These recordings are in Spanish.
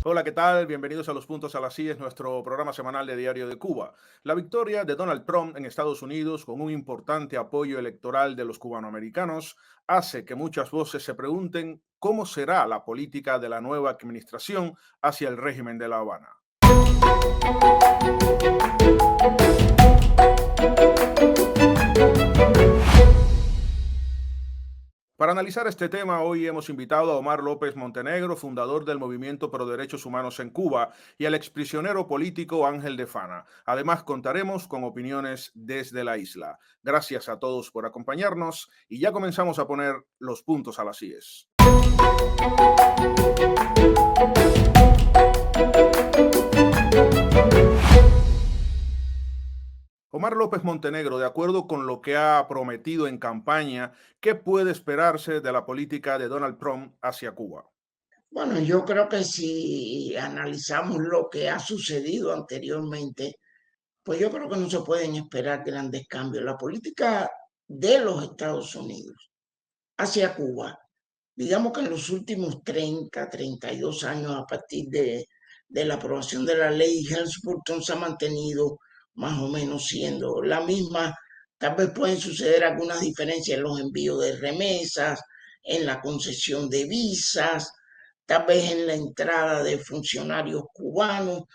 Hola, ¿qué tal? Bienvenidos a Los Puntos a las IES, nuestro programa semanal de Diario de Cuba. La victoria de Donald Trump en Estados Unidos, con un importante apoyo electoral de los cubanoamericanos, hace que muchas voces se pregunten cómo será la política de la nueva administración hacia el régimen de La Habana. Para analizar este tema, hoy hemos invitado a Omar López Montenegro, fundador del Movimiento Pro Derechos Humanos en Cuba, y al exprisionero político Ángel de Fana. Además, contaremos con opiniones desde la isla. Gracias a todos por acompañarnos y ya comenzamos a poner los puntos a las IES. Omar López Montenegro, de acuerdo con lo que ha prometido en campaña, ¿qué puede esperarse de la política de Donald Trump hacia Cuba? Bueno, yo creo que si analizamos lo que ha sucedido anteriormente, pues yo creo que no se pueden esperar grandes cambios. La política de los Estados Unidos hacia Cuba, digamos que en los últimos 32 años, a partir de la aprobación de la ley Helms-Burton, se ha mantenido más o menos siendo la misma. Tal vez pueden suceder algunas diferencias en los envíos de remesas, en la concesión de visas, tal vez en la entrada de funcionarios cubanos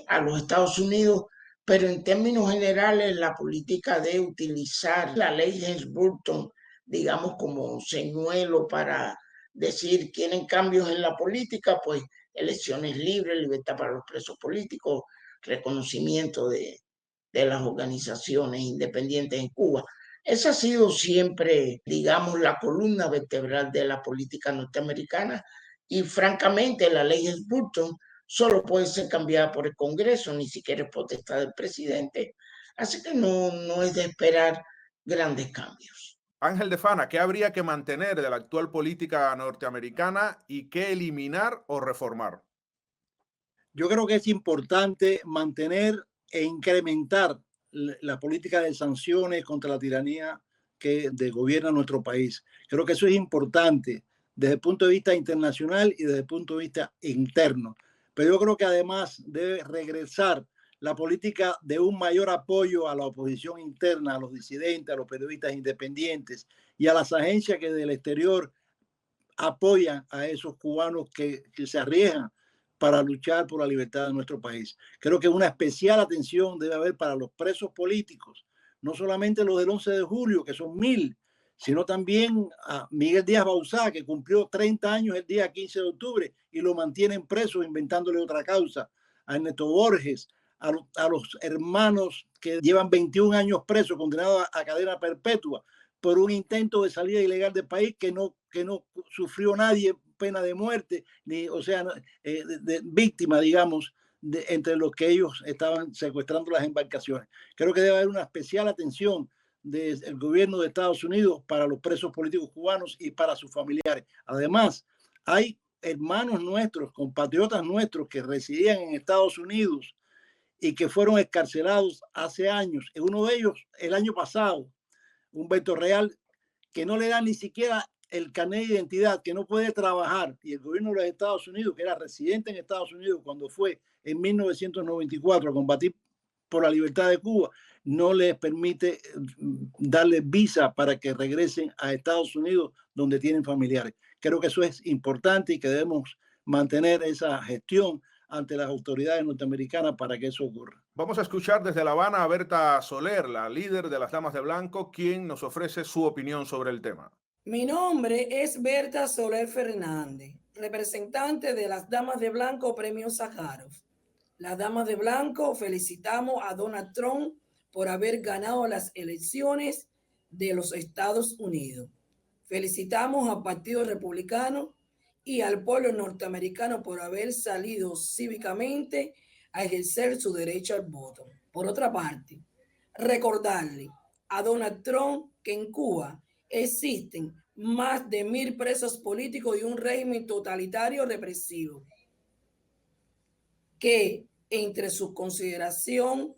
a los Estados Unidos, pero en términos generales la política de utilizar la ley Helms-Burton, digamos, como señuelo para decir quieren cambios en la política, pues elecciones libres, libertad para los presos políticos, reconocimiento de las organizaciones independientes en Cuba. Esa ha sido siempre, digamos, la columna vertebral de la política norteamericana y francamente la ley Helms-Burton solo puede ser cambiada por el Congreso, ni siquiera es potestad del presidente. Así que no es de esperar grandes cambios. Ángel de Fana, ¿qué habría que mantener de la actual política norteamericana y qué eliminar o reformar? Yo creo que es importante mantener e incrementar la política de sanciones contra la tiranía que gobierna nuestro país. Creo que eso es importante desde el punto de vista internacional y desde el punto de vista interno. Pero yo creo que además debe regresar la política de un mayor apoyo a la oposición interna, a los disidentes, a los periodistas independientes y a las agencias que del exterior apoyan a esos cubanos que se arriesgan para luchar por la libertad de nuestro país. Creo que una especial atención debe haber para los presos políticos, no solamente los del 11 de julio, que son 1,000, sino también a Miguel Díaz Bauzá, que cumplió 30 años el día 15 de octubre y lo mantienen preso inventándole otra causa, a Ernesto Borges, a los hermanos que llevan 21 años presos, condenados a cadena perpetua por un intento de salida ilegal del país que no sufrió nadie pena de muerte, ni, o sea, de víctima, digamos, entre los que ellos estaban secuestrando las embarcaciones. Creo que debe haber una especial atención del gobierno de Estados Unidos para los presos políticos cubanos y para sus familiares. Además, hay hermanos nuestros, compatriotas nuestros que residían en Estados Unidos y que fueron excarcelados hace años. Uno de ellos, el año pasado, Humberto Real, que no le da ni siquiera el carnet de identidad, que no puede trabajar, y el gobierno de los Estados Unidos, que era residente en Estados Unidos cuando fue en 1994 a combatir por la libertad de Cuba, no les permite darles visa para que regresen a Estados Unidos donde tienen familiares. Creo que eso es importante y que debemos mantener esa gestión ante las autoridades norteamericanas para que eso ocurra. Vamos a escuchar desde La Habana a Berta Soler, la líder de las Damas de Blanco, quien nos ofrece su opinión sobre el tema. Mi nombre es Berta Soler Fernández, representante de las Damas de Blanco Premio Sájarov. Las Damas de Blanco felicitamos a Donald Trump por haber ganado las elecciones de los Estados Unidos. Felicitamos al Partido Republicano y al pueblo norteamericano por haber salido cívicamente a ejercer su derecho al voto. Por otra parte, recordarle a Donald Trump que en Cuba existen más de 1,000 presos políticos y un régimen totalitario represivo. que entre su consideración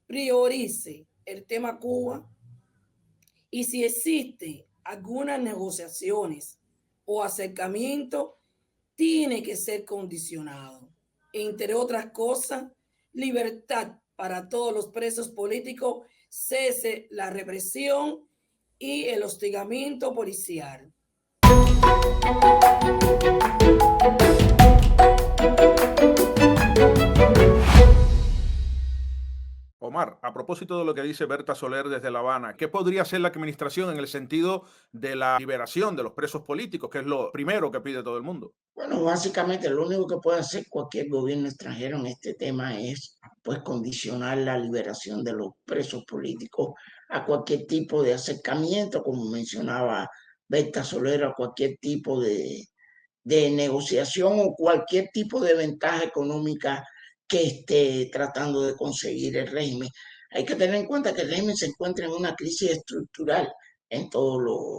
priorice el tema Cuba y si existe algunas negociaciones o acercamiento, tiene que ser condicionado. Entre otras cosas, libertad para todos los presos políticos, cese la represión y el hostigamiento policial. Omar, a propósito de lo que dice Berta Soler desde La Habana, ¿qué podría hacer la administración en el sentido de la liberación de los presos políticos, que es lo primero que pide todo el mundo? Bueno, básicamente lo único que puede hacer cualquier gobierno extranjero en este tema es pues condicionar la liberación de los presos políticos a cualquier tipo de acercamiento, como mencionaba Berta Soler, a cualquier tipo de negociación o cualquier tipo de ventaja económica que esté tratando de conseguir el régimen. Hay que tener en cuenta que el régimen se encuentra en una crisis estructural en todos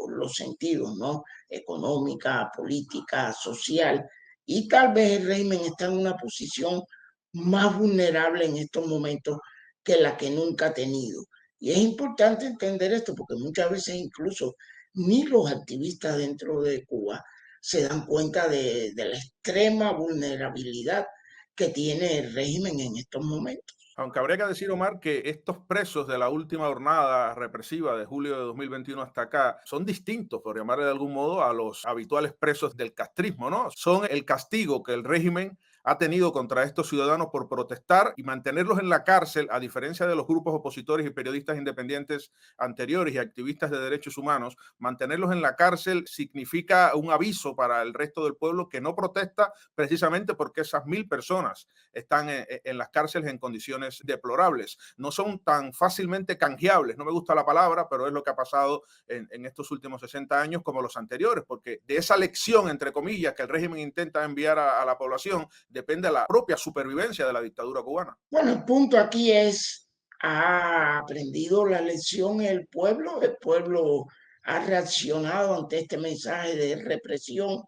los sentidos, ¿no? Económica, política, social, y tal vez el régimen está en una posición más vulnerable en estos momentos que la que nunca ha tenido. Y es importante entender esto porque muchas veces incluso ni los activistas dentro de Cuba se dan cuenta de la extrema vulnerabilidad que tiene el régimen en estos momentos. Aunque habría que decir, Omar, que estos presos de la última jornada represiva de julio de 2021 hasta acá son distintos, por llamarle de algún modo, a los habituales presos del castrismo, ¿no? Son el castigo que el régimen ha tenido contra estos ciudadanos por protestar y mantenerlos en la cárcel, a diferencia de los grupos opositores y periodistas independientes anteriores y activistas de derechos humanos. Mantenerlos en la cárcel significa un aviso para el resto del pueblo que no protesta, precisamente porque esas 1000 personas están en las cárceles en condiciones deplorables. No son tan fácilmente canjeables, no me gusta la palabra, pero es lo que ha pasado en estos últimos 60 años como los anteriores, porque de esa lección, entre comillas, que el régimen intenta enviar a la población, depende de la propia supervivencia de la dictadura cubana. Bueno, el punto aquí es, ¿ha aprendido la lección el pueblo? ¿El pueblo ha reaccionado ante este mensaje de represión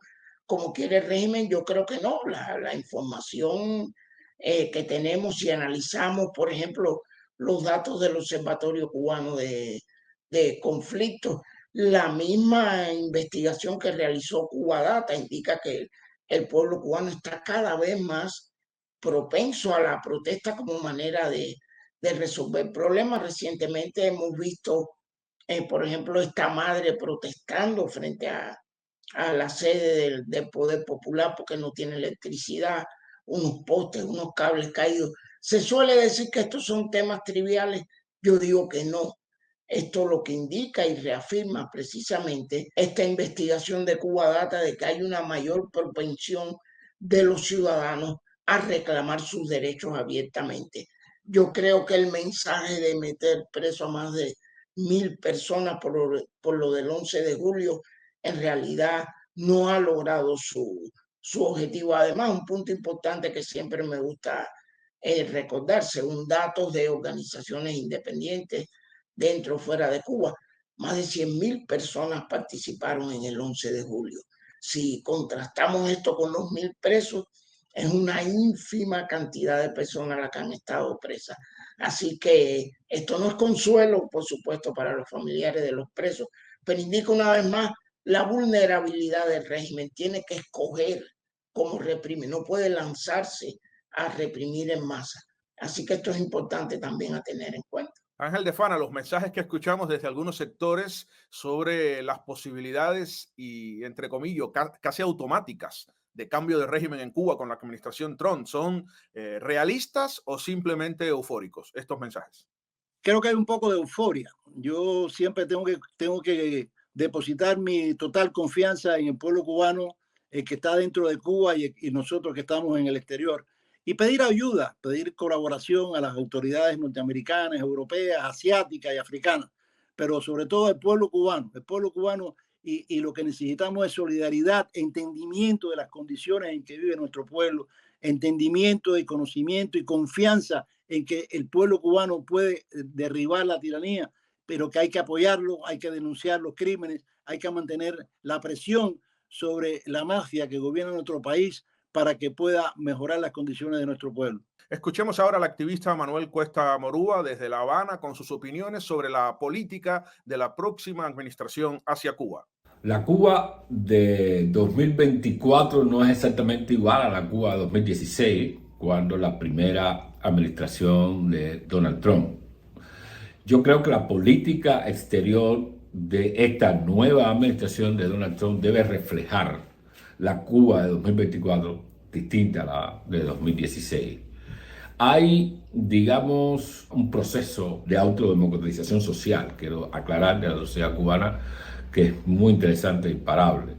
como quiere el régimen? Yo creo que no. La información que tenemos, si analizamos, por ejemplo, los datos del Observatorio Cubano de Conflictos, la misma investigación que realizó Cubadata indica que el pueblo cubano está cada vez más propenso a la protesta como manera de resolver problemas. Recientemente hemos visto, por ejemplo, esta madre protestando frente a la sede del Poder Popular porque no tiene electricidad, unos postes, unos cables caídos. Se suele decir que estos son temas triviales. Yo digo que no. Esto lo que indica y reafirma precisamente esta investigación de Cubadata de que hay una mayor propensión de los ciudadanos a reclamar sus derechos abiertamente. Yo creo que el mensaje de meter preso a más de 1000 personas por lo del 11 de julio en realidad no ha logrado su objetivo. Además, un punto importante que siempre me gusta recordar, según datos de organizaciones independientes dentro o fuera de Cuba, más de 100.000 personas participaron en el 11 de julio. Si contrastamos esto con los 1000 presos, es una ínfima cantidad de personas las que han estado presas. Así que esto no es consuelo, por supuesto, para los familiares de los presos, pero indica una vez más la vulnerabilidad del régimen. Tiene que escoger cómo reprimir, no puede lanzarse a reprimir en masa. Así que esto es importante también a tener en cuenta. Ángel de Fana, los mensajes que escuchamos desde algunos sectores sobre las posibilidades y, entre comillas, casi automáticas de cambio de régimen en Cuba con la administración Trump, ¿son realistas o simplemente eufóricos estos mensajes? Creo que hay un poco de euforia. Yo siempre tengo que depositar mi total confianza en el pueblo cubano, el que está dentro de Cuba y nosotros que estamos en el exterior. Y pedir ayuda, pedir colaboración a las autoridades norteamericanas, europeas, asiáticas y africanas, pero sobre todo al pueblo cubano. El pueblo cubano y lo que necesitamos es solidaridad, entendimiento de las condiciones en que vive nuestro pueblo, entendimiento y conocimiento y confianza en que el pueblo cubano puede derribar la tiranía, pero que hay que apoyarlo, hay que denunciar los crímenes, hay que mantener la presión sobre la mafia que gobierna nuestro país para que pueda mejorar las condiciones de nuestro pueblo. Escuchemos ahora al activista Manuel Cuesta Morúa desde La Habana con sus opiniones sobre la política de la próxima administración hacia Cuba. La Cuba de 2024 no es exactamente igual a la Cuba de 2016, cuando la primera administración de Donald Trump. Yo creo que la política exterior de esta nueva administración de Donald Trump debe reflejar la Cuba de 2024 distinta a la de 2016. Hay, digamos, un proceso de autodemocratización social, quiero aclarar, de la sociedad cubana, que es muy interesante e imparable.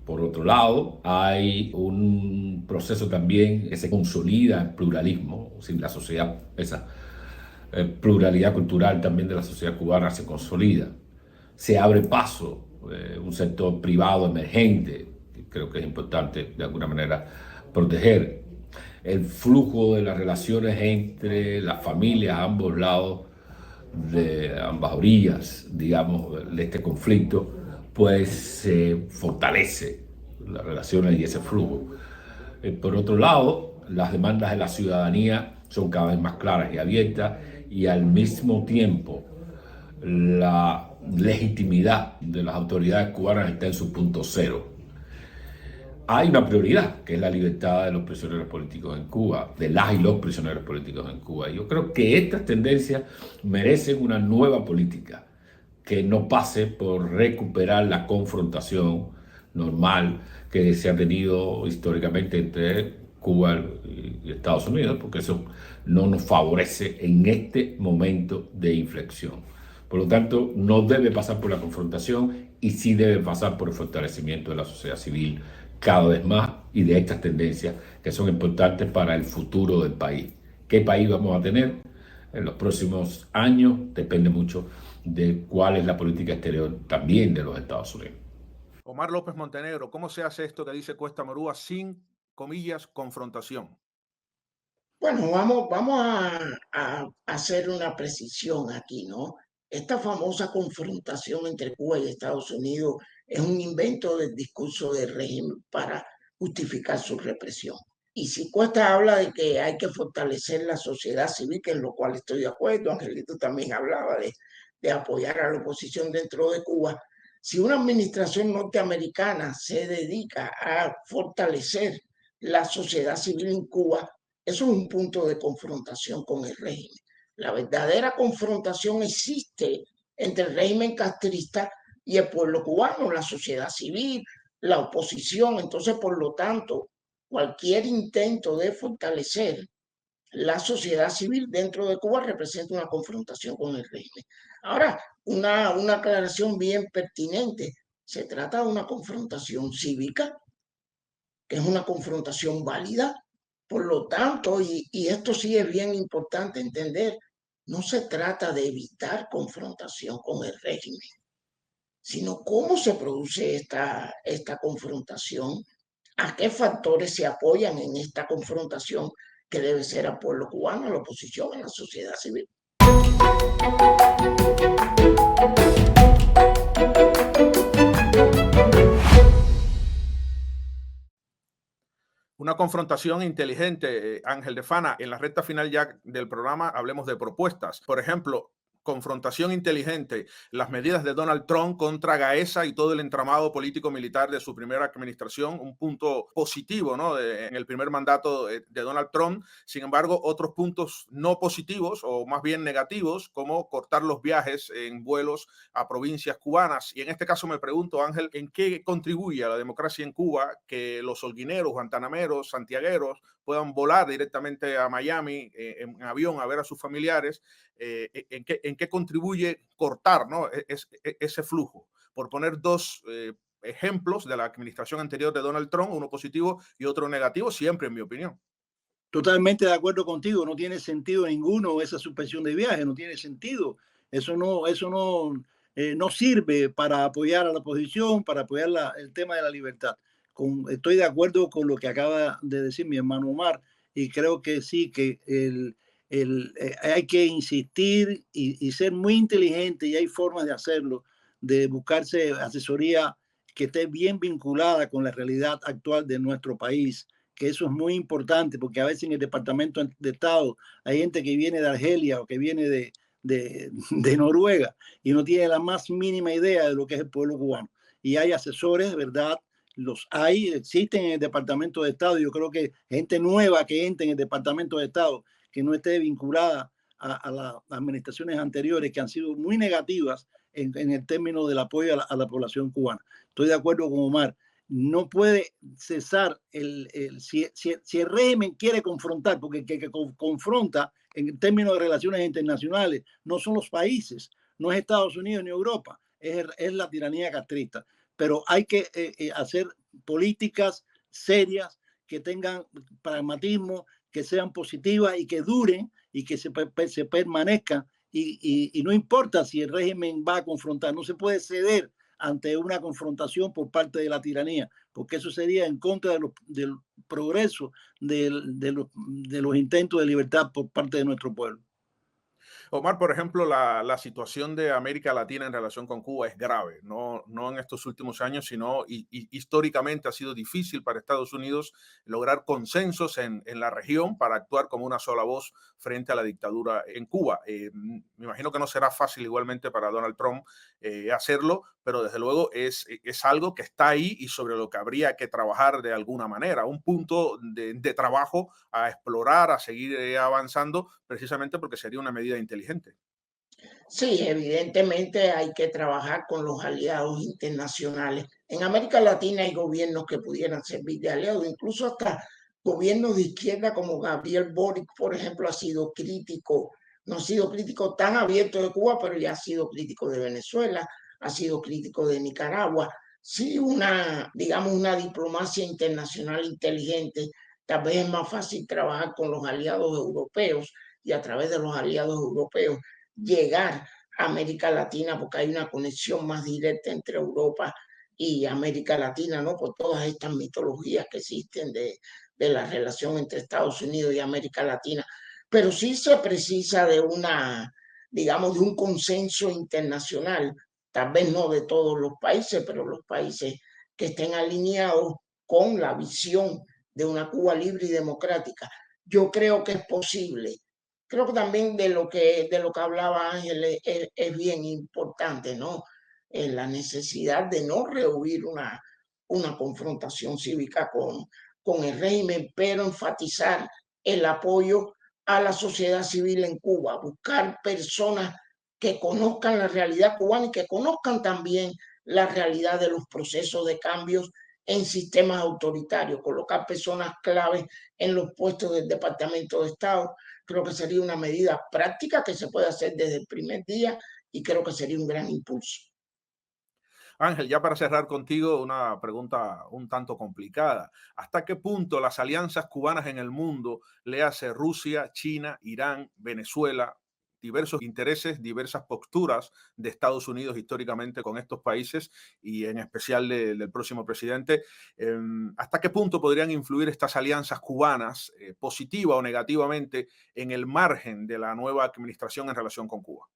Por otro lado, hay un proceso también que se consolida el pluralismo, sin la sociedad, esa pluralidad cultural también de la sociedad cubana se consolida. Se abre paso un sector privado emergente, que creo que es importante de alguna manera proteger. El flujo de las relaciones entre las familias a ambos lados, de ambas orillas, digamos, de este conflicto, pues se fortalece las relaciones y ese flujo. Por otro lado, las demandas de la ciudadanía son cada vez más claras y abiertas, y al mismo tiempo la legitimidad de las autoridades cubanas está en su punto cero. Hay una prioridad, que es la libertad de los prisioneros políticos en Cuba, de las y los prisioneros políticos en Cuba. Yo creo que estas tendencias merecen una nueva política que no pase por recuperar la confrontación normal que se ha tenido históricamente entre Cuba y Estados Unidos, porque eso no nos favorece en este momento de inflexión. Por lo tanto, no debe pasar por la confrontación y sí debe pasar por el fortalecimiento de la sociedad civil cada vez más y de estas tendencias que son importantes para el futuro del país. ¿Qué país vamos a tener en los próximos años? Depende mucho de cuál es la política exterior también de los Estados Unidos. Omar López Montenegro, ¿cómo se hace esto que dice Cuesta Morúa sin, comillas, confrontación? Bueno, vamos a hacer una precisión aquí, ¿no? Esta famosa confrontación entre Cuba y Estados Unidos es un invento del discurso del régimen para justificar su represión. Y si Cuesta habla de que hay que fortalecer la sociedad civil, que en lo cual estoy de acuerdo, Angelito también hablaba de apoyar a la oposición dentro de Cuba. Si una administración norteamericana se dedica a fortalecer la sociedad civil en Cuba, eso es un punto de confrontación con el régimen. La verdadera confrontación existe entre el régimen castrista y el pueblo cubano, la sociedad civil, la oposición. Entonces, por lo tanto, cualquier intento de fortalecer la sociedad civil dentro de Cuba representa una confrontación con el régimen. Ahora, una aclaración bien pertinente. Se trata de una confrontación cívica, que es una confrontación válida. Por lo tanto, y esto sí es bien importante entender, no se trata de evitar confrontación con el régimen, sino cómo se produce esta confrontación, a qué factores se apoyan en esta confrontación que debe ser al pueblo cubano, a la oposición, a la sociedad civil. Una confrontación inteligente, Ángel de Fana. En la recta final ya del programa hablemos de propuestas. Por ejemplo, confrontación inteligente, las medidas de Donald Trump contra Gaesa y todo el entramado político-militar de su primera administración, un punto positivo, ¿no?, en el primer mandato de Donald Trump. Sin embargo, otros puntos no positivos o más bien negativos, como cortar los viajes en vuelos a provincias cubanas. Y en este caso me pregunto, Ángel, ¿en qué contribuye a la democracia en Cuba que los holguineros, guantanameros, santiagueros puedan volar directamente a Miami en avión a ver a sus familiares? ¿En qué contribuye cortar, ¿no?, ese flujo? Por poner dos ejemplos de la administración anterior de Donald Trump, uno positivo y otro negativo, siempre en mi opinión. Totalmente de acuerdo contigo, no tiene sentido ninguno esa suspensión de viaje, no tiene sentido. Eso no sirve para apoyar a la oposición, para apoyar el tema de la libertad. Estoy de acuerdo con lo que acaba de decir mi hermano Omar, y creo que sí, que hay que insistir y ser muy inteligente, y hay formas de hacerlo, de buscarse asesoría que esté bien vinculada con la realidad actual de nuestro país, que eso es muy importante, porque a veces en el Departamento de Estado hay gente que viene de Argelia o que viene de Noruega y no tiene la más mínima idea de lo que es el pueblo cubano. Y hay asesores, ¿verdad? Los hay, existen en el Departamento de Estado. Yo creo que gente nueva que entre en el Departamento de Estado, que no esté vinculada a las administraciones anteriores, que han sido muy negativas en el término del apoyo a la población cubana. Estoy de acuerdo con Omar. No puede cesar si el régimen quiere confrontar, porque el que confronta en términos de relaciones internacionales no son los países, no es Estados Unidos ni Europa, es la tiranía castrista. Pero hay que hacer políticas serias que tengan pragmatismo, que sean positivas y que duren y que se permanezcan. Y no importa si el régimen va a confrontar, no se puede ceder ante una confrontación por parte de la tiranía, porque eso sería en contra del progreso de los intentos de libertad por parte de nuestro pueblo. Omar, por ejemplo, la situación de América Latina en relación con Cuba es grave, no en estos últimos años, sino históricamente ha sido difícil para Estados Unidos lograr consensos en la región para actuar como una sola voz frente a la dictadura en Cuba. Me imagino que no será fácil igualmente para Donald Trump hacerlo, pero desde luego es algo que está ahí y sobre lo que habría que trabajar de alguna manera, un punto de trabajo a explorar, a seguir avanzando, precisamente porque sería una medida inteligente. Sí, evidentemente hay que trabajar con los aliados internacionales. En América Latina hay gobiernos que pudieran servir de aliados, incluso hasta gobiernos de izquierda como Gabriel Boric, por ejemplo, ha sido crítico, no ha sido crítico tan abierto de Cuba, pero ya ha sido crítico de Venezuela, ha sido crítico de Nicaragua. Sí, digamos, una diplomacia internacional inteligente, tal vez es más fácil trabajar con los aliados europeos y a través de los aliados europeos llegar a América Latina, porque hay una conexión más directa entre Europa y América Latina, ¿no? Por todas estas mitologías que existen de la relación entre Estados Unidos y América Latina. Pero sí se precisa de digamos, de un consenso internacional, tal vez no de todos los países, pero los países que estén alineados con la visión de una Cuba libre y democrática. Yo creo que es posible. Creo que también de lo que hablaba Ángel es bien importante, ¿no? La necesidad de no rehuir una confrontación cívica con el régimen, pero enfatizar el apoyo a la sociedad civil en Cuba, buscar personas que conozcan la realidad cubana y que conozcan también la realidad de los procesos de cambios en sistemas autoritarios, colocar personas claves en los puestos del Departamento de Estado. Creo que sería una medida práctica que se puede hacer desde el primer día y creo que sería un gran impulso. Ángel, ya para cerrar contigo, una pregunta un tanto complicada. ¿Hasta qué punto las alianzas cubanas en el mundo, le hace Rusia, China, Irán, Venezuela, diversos intereses, diversas posturas de Estados Unidos históricamente con estos países y en especial del próximo presidente, hasta qué punto podrían influir estas alianzas cubanas positiva o negativamente en el margen de la nueva administración en relación con Cuba?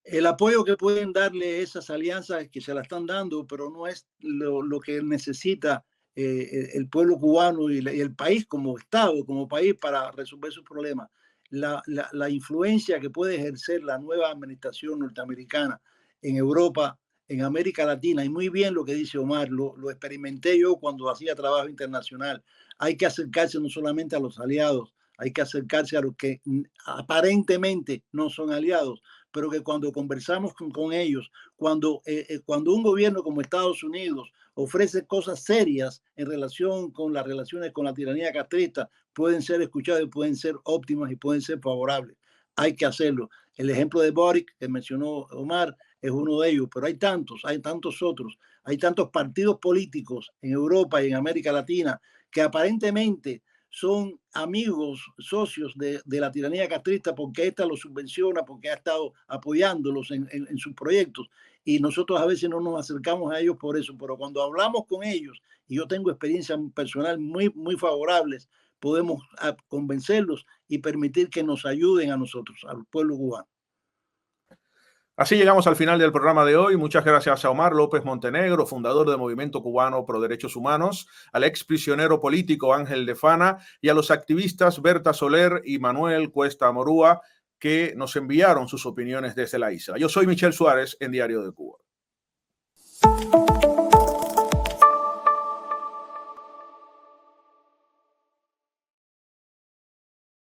El apoyo que pueden darle esas alianzas que se la están dando, pero no es lo que necesita el pueblo cubano y el país como Estado, como país para resolver sus problemas. La influencia que puede ejercer la nueva administración norteamericana en Europa, en América Latina, y muy bien lo que dice Omar, lo experimenté yo cuando hacía trabajo internacional. Hay que acercarse no solamente a los aliados, hay que acercarse a los que aparentemente no son aliados, pero que cuando conversamos con ellos, cuando un gobierno como Estados Unidos ofrece cosas serias en relación con las relaciones con la tiranía castrista, pueden ser escuchadas y pueden ser óptimas y pueden ser favorables. Hay que hacerlo. El ejemplo de Boric, que mencionó Omar, es uno de ellos, pero hay tantos otros. Hay tantos partidos políticos en Europa y en América Latina que aparentemente son amigos, socios de la tiranía castrista porque ésta los subvenciona, porque ha estado apoyándolos en sus proyectos. Y nosotros a veces no nos acercamos a ellos por eso, pero cuando hablamos con ellos, y yo tengo experiencias personal muy favorables, podemos convencerlos y permitir que nos ayuden a nosotros, al pueblo cubano. Así llegamos al final del programa de hoy. Muchas gracias a Omar López Montenegro, fundador del Movimiento Cubano Pro Derechos Humanos, al exprisionero político Ángel de Fana y a los activistas Berta Soler y Manuel Cuesta Amorúa, que nos enviaron sus opiniones desde la isla. Yo soy Michel Suárez en Diario de Cuba.